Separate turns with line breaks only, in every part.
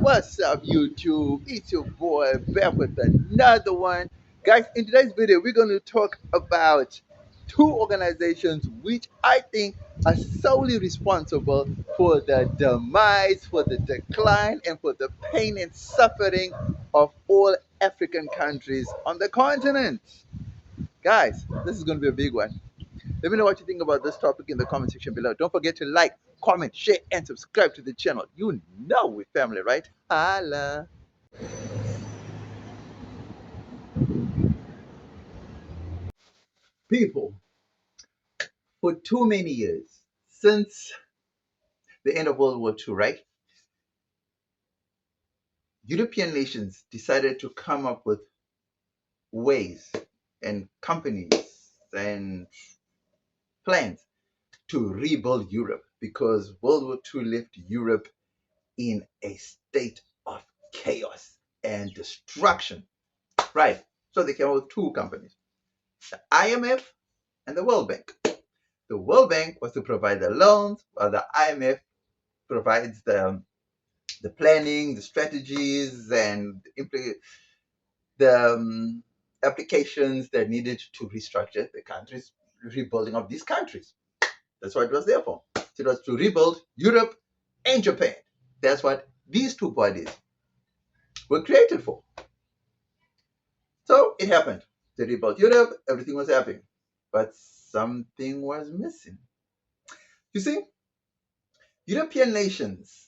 What's up, YouTube? It's your boy back with another one. Guys, in today's video, we're going to talk about two organizations which I think are solely responsible for the demise, for the decline, and for the pain and suffering of all African countries on the continent. Guys, this is going to be a big one. Let me know what you think about this topic in the comment section below. Don't forget to like, comment, share, and subscribe to the channel. You know we're family, right? Holla. People, for too many years, since the end of World War II, right? European nations decided to come up with ways and companies and plans to rebuild Europe because World War II left Europe in a state of chaos and destruction. Right. So they came up with two companies, the IMF and the World Bank. The World Bank was to provide the loans, while the IMF provides the planning, the strategies, and the applications that needed to restructure the countries, rebuilding of these countries. That's what it was there for. So it was to rebuild Europe and Japan. That's what these two bodies were created for. So it happened. They rebuilt Europe, everything was happy. But something was missing. You see, European nations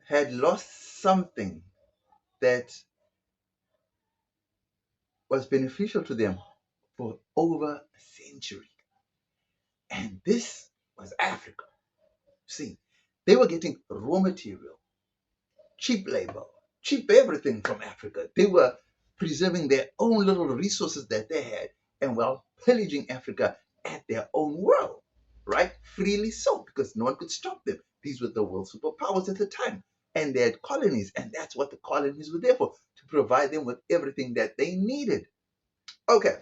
had lost something that was beneficial to them for over a century. And this was Africa. See, they were getting raw material, cheap labor, cheap everything from Africa. They were preserving their own little resources that they had and while pillaging Africa at their own will, right? Freely so, because no one could stop them. These were the world superpowers at the time. And they had colonies, and that's what the colonies were there for, to provide them with everything that they needed. Okay,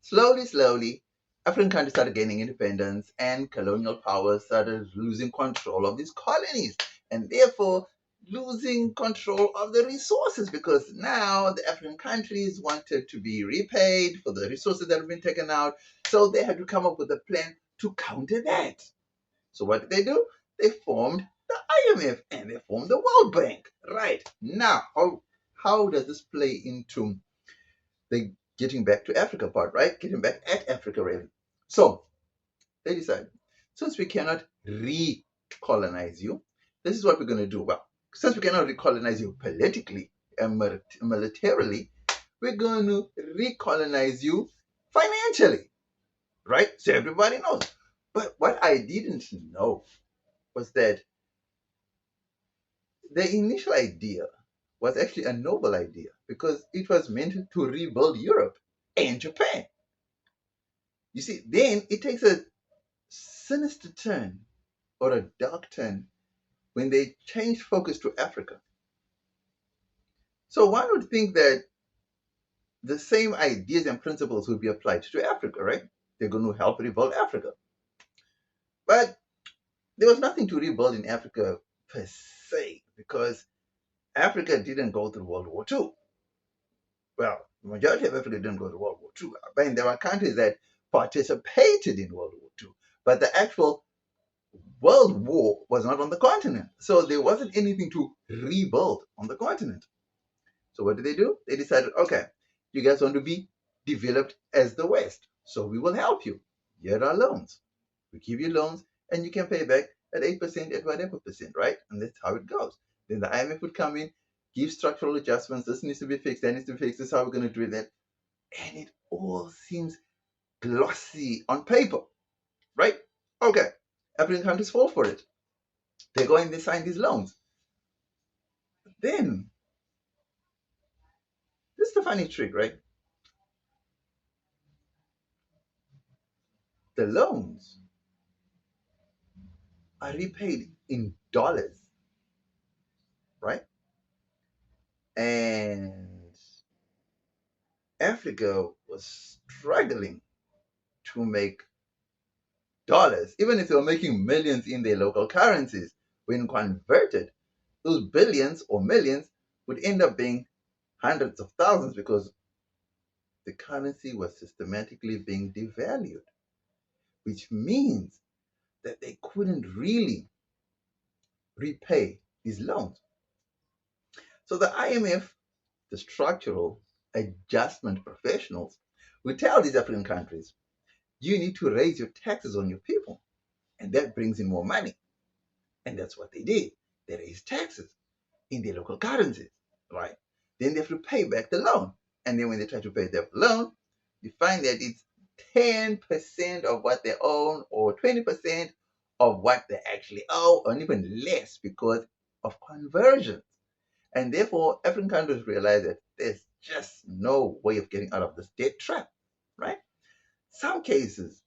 slowly, African countries started gaining independence, and colonial powers started losing control of these colonies, and therefore losing control of the resources because now the African countries wanted to be repaid for the resources that have been taken out. So they had to come up with a plan to counter that. So what did they do? They formed the IMF and they formed the World Bank. Right. Now, how does this play into the getting back to Africa part, right? Getting back at Africa, really. So they decided, since we cannot recolonize you, this is what we're going to do. Well, since we cannot recolonize you politically and militarily, we're going to recolonize you financially, right? So everybody knows. But what I didn't know was that the initial idea was actually a noble idea because it was meant to rebuild Europe and Japan. You see, then it takes a sinister turn or a dark turn when they change focus to Africa. So one would think that the same ideas and principles would be applied to Africa, right? They're going to help rebuild Africa. But there was nothing to rebuild in Africa per se because Africa didn't go through World War II. Well, the majority of Africa didn't go to World War II. I mean, there were countries that participated in World War II, but the actual World War was not on the continent. So there wasn't anything to rebuild on the continent. So what did they do? They decided, okay, you guys want to be developed as the West. So we will help you. Here are loans. We give you loans and you can pay back at 8%, at whatever percent, right? And that's how it goes. Then the IMF would come in, give structural adjustments. This needs to be fixed, that needs to be fixed. This is how we're going to do that. And it all seems glossy on paper, right? Okay. African countries fall for it. They go and they sign these loans. Then, this is the funny trick, right? The loans are repaid in dollars, right? And Africa was struggling to make dollars, even if they were making millions in their local currencies. when converted, those billions or millions would end up being hundreds of thousands because the currency was systematically being devalued, which means that they couldn't really repay these loans. So the IMF, the structural adjustment professionals, will tell these African countries, you need to raise your taxes on your people, and that brings in more money. And that's what they did. They raised taxes in their local currencies, right? Then they have to pay back the loan. And then when they try to pay their loan, you find that it's 10% of what they own or 20% of what they actually owe, or even less because of conversion. And therefore, African countries realize that there's just no way of getting out of this debt trap, right? Some cases,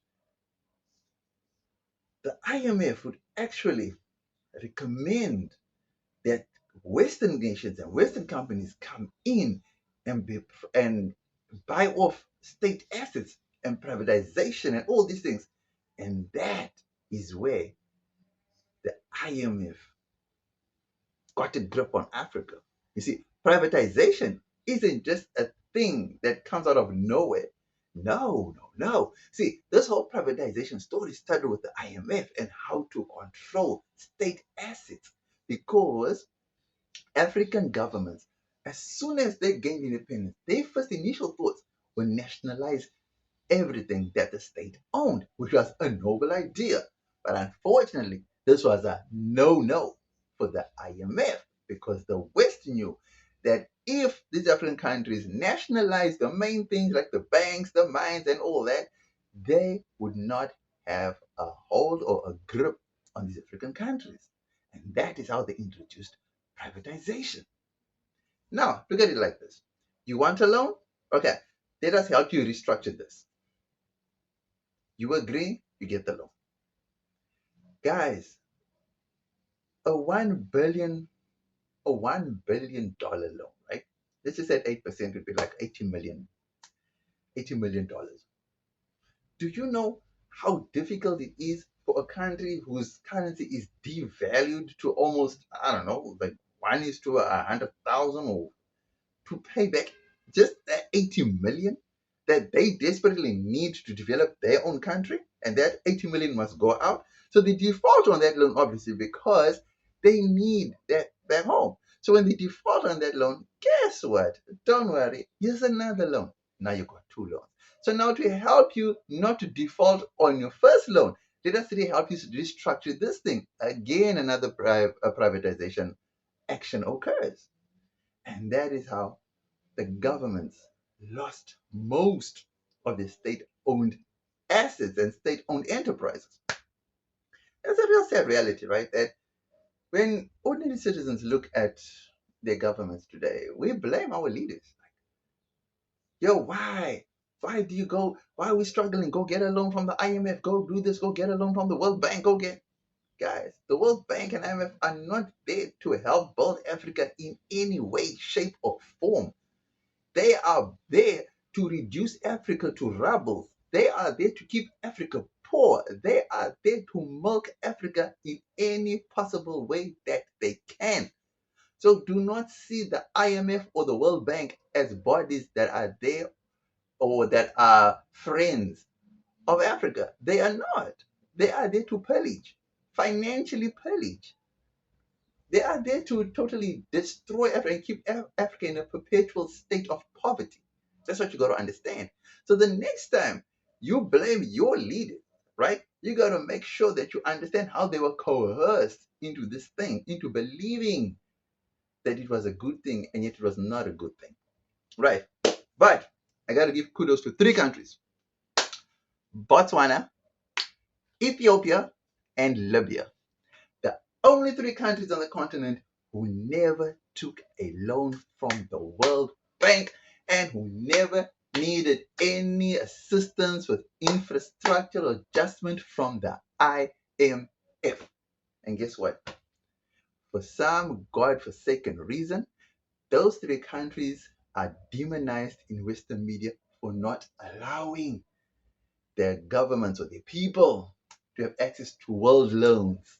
the IMF would actually recommend that Western nations and Western companies come in and buy off state assets and privatization and all these things. And that is where the IMF got a grip on Africa. You see, privatization isn't just a thing that comes out of nowhere. No, no, no. See, this whole privatization story started with the IMF and how to control state assets because African governments, as soon as they gained independence, their first initial thoughts were nationalize everything that the state owned, which was a noble idea. But unfortunately, this was a no for the IMF because the West knew that if these African countries nationalized the main things like the banks, the mines, and all that, they would not have a hold or a grip on these African countries. And that is how they introduced privatization. Now, look at it like this. You want a loan? Okay, let us help you restructure this. You agree, you get the loan. Guys, a $1 billion loan, right? Let's just say 8% would be like 80 million dollars. Do you know how difficult it is for a country whose currency is devalued to almost, I don't know, like 1 is to 100,000 or to pay back just that 80 million that they desperately need to develop their own country, and that 80 million must go out. So they default on that loan, obviously, because they need that back home. So when they default on that loan, guess what? Don't worry, here's another loan. Now you've got two loans. So now to help you not to default on your first loan, let us really help you to restructure this thing. Again, another privatization action occurs. And that is how the governments lost most of the state-owned assets and state-owned enterprises. That's a real sad reality, right? That when ordinary citizens look at their governments today, we blame our leaders. Yo, why? Why do you go? Why are we struggling? Go get a loan from the IMF. Go do this. Go get a loan from the World Bank. Go get. Guys, the World Bank and IMF are not there to help build Africa in any way, shape, or form. They are there to reduce Africa to rubble. They are there to keep Africa poor. They are there to milk Africa in any possible way that they can. So do not see the IMF or the World Bank as bodies that are there or that are friends of Africa. They are not. They are there to pillage, financially pillage. They are there to totally destroy Africa and keep Africa in a perpetual state of poverty. That's what you got to understand. So the next time you blame your leaders, right, you got to make sure that you understand how they were coerced into this thing, into believing that it was a good thing, and yet it was not a good thing. Right. But I got to give kudos to three countries: Botswana, Ethiopia, and Libya. The only three countries on the continent who never took a loan from the World Bank and who never needed any assistance with infrastructural adjustment from the IMF. And guess what? For some God-forsaken reason, those three countries are demonized in Western media for not allowing their governments or their people to have access to world loans.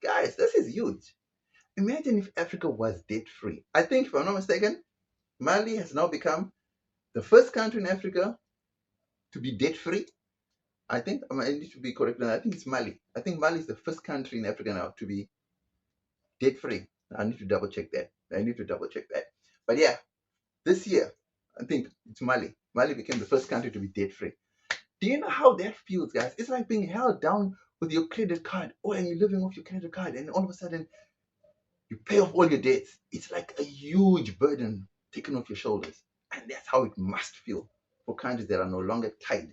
Guys, this is huge. Imagine if Africa was debt free. I think, if I'm not mistaken, Mali has now become the first country in Africa to be debt free. I think I need to be correct. I think it's Mali. I think Mali is the first country in Africa now to be debt free. I need to double check that. I need to double check that. But yeah, this year, I think it's Mali. Mali became the first country to be debt free. Do you know how that feels, guys? It's like being held down with your credit card. Oh, and you're living off your credit card, and all of a sudden you pay off all your debts. It's like a huge burden taken off your shoulders. And that's how it must feel for countries that are no longer tied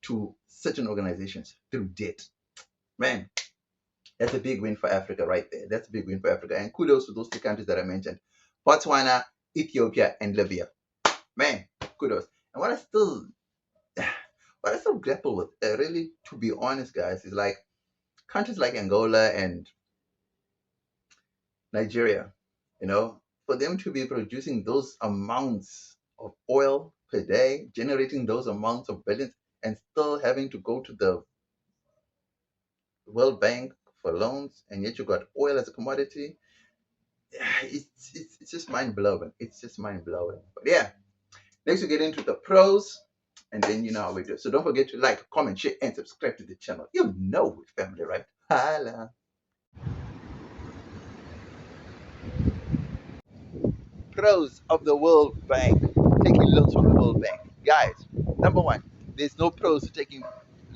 to certain organizations through debt. Man, that's a big win for Africa right there. That's a big win for Africa. And kudos to those two countries that I mentioned: Botswana, Ethiopia, and Libya. Man, kudos. And what I still grapple with, really, to be honest, guys, is like countries like Angola and Nigeria, for them to be producing those amounts of oil per day, generating those amounts of billions, and still having to go to the World Bank for loans, and yet you got oil as a commodity. It's just mind blowing. It's just mind blowing. But yeah, next we get into the pros, and then you know how we do. So don't forget to like, comment, share, and subscribe to the channel. You know it, family, right? Holla. Pros of the World Bank, taking loans from the World Bank. Guys, number one, there's no pros to taking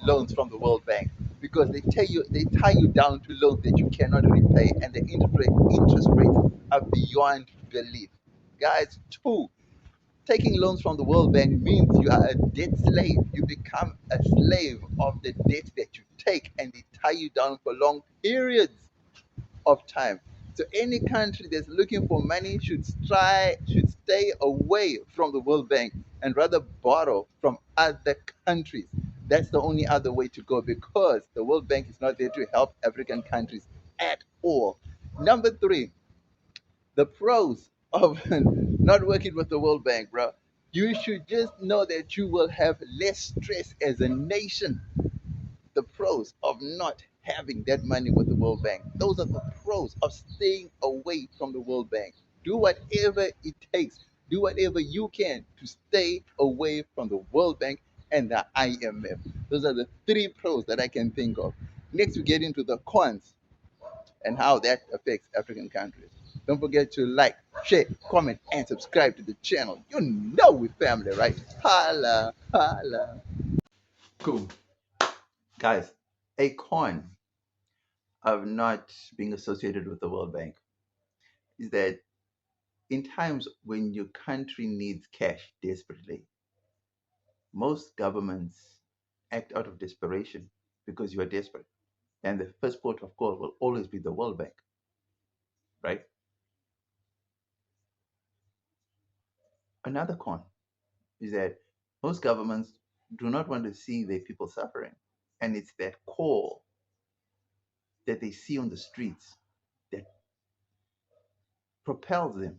loans from the World Bank because they tie you down to loans that you cannot repay, and the interest rates are beyond belief. Guys, two, taking loans from the World Bank means you are a debt slave. You become a slave of the debt that you take, and they tie you down for long periods of time. So any country that's looking for money should stay away from the World Bank and rather borrow from other countries. That's the only other way to go because the World Bank is not there to help African countries at all. Number three, the pros of not working with the World Bank, bro. You should just know that you will have less stress as a nation. The pros of not having that money with the World Bank. Those are the pros of staying away from the World Bank. Do whatever it takes. Do whatever you can to stay away from the World Bank and the IMF. Those are the three pros that I can think of. Next, we get into the cons and how that affects African countries. Don't forget to like, share, comment, and subscribe to the channel. You know we family, right? Holla, holla. Cool. Guys, a con of not being associated with the World Bank is that in times when your country needs cash desperately, most governments act out of desperation because you are desperate. And the first port of call will always be the World Bank, right? Another con is that most governments do not want to see their people suffering. And it's that call that they see on the streets that propels them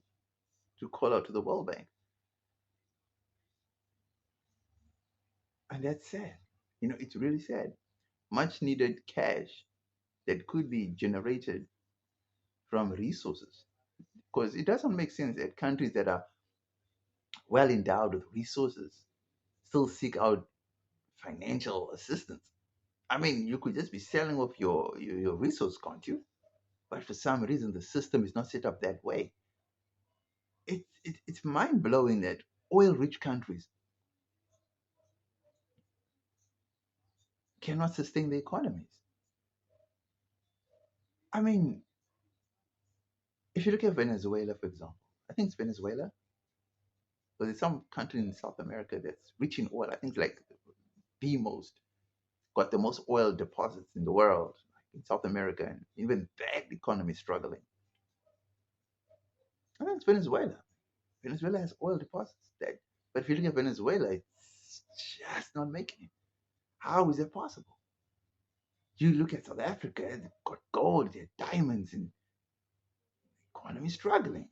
to call out to the World Bank. And that's sad. It's really sad. Much needed cash that could be generated from resources. Because it doesn't make sense that countries that are well endowed with resources still seek out financial assistance. I mean, you could just be selling off your resource, can't you? But for some reason, the system is not set up that way. It's mind blowing that oil rich countries cannot sustain their economies. I mean, if you look at Venezuela, for example, I think it's Venezuela, but there's some country in South America that's rich in oil. I think it's like the most, got the most oil deposits in the world, like in South America, and even that economy is struggling. I think it's Venezuela. Venezuela has oil deposits that, but if you look at Venezuela, it's just not making it. How is that possible? You look at South Africa, they've got gold, they're diamonds, and the economy is struggling.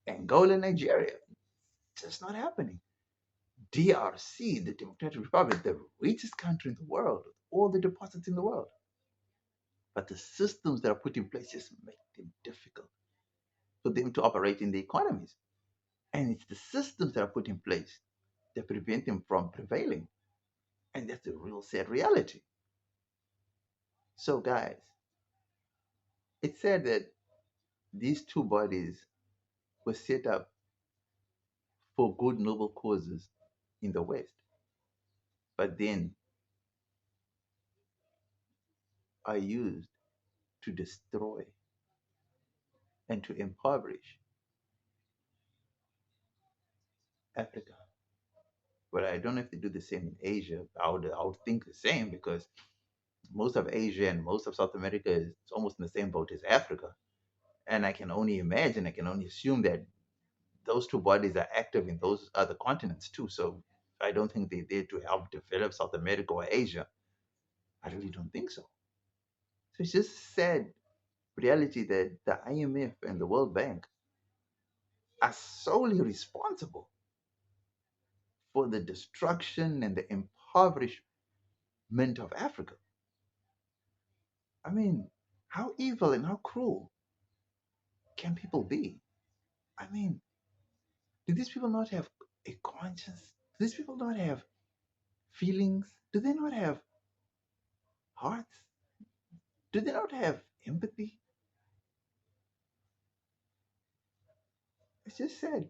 Angola, Nigeria, just not happening. DRC, the Democratic Republic, the richest country in the world, all the deposits in the world. but the systems that are put in place just make them difficult for them to operate in the economies. And it's the systems that are put in place that prevent them from prevailing. And that's a real sad reality. So, guys, it's said that these two bodies were set up for good, noble causes in the West, but then are used to destroy and to impoverish Africa. But I don't know if they do the same in Asia. I would think the same because most of Asia and most of South America is almost in the same boat as Africa. And I can only imagine, I can only assume that those two bodies are active in those other continents too. So I don't think they're there to help develop South America or Asia. I really don't think so. So it's just sad reality that the IMF and the World Bank are solely responsible for the destruction and the impoverishment of Africa. I mean, how evil and how cruel can people be? I mean, do these people not have a conscience? Do these people not have feelings? Do they not have hearts? Do they not have empathy? It's just sad.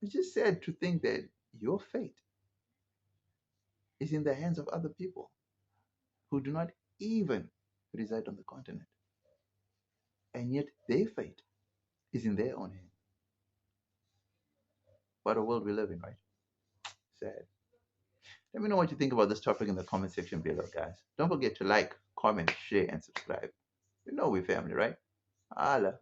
It's just sad to think that your fate is in the hands of other people who do not even reside on the continent. And yet their fate is in their own hands. What a world we live in, right? Sad. Let me know what you think about this topic in the comment section below, guys. Don't forget to like, comment, share, and subscribe. You know we're family, right? Holla.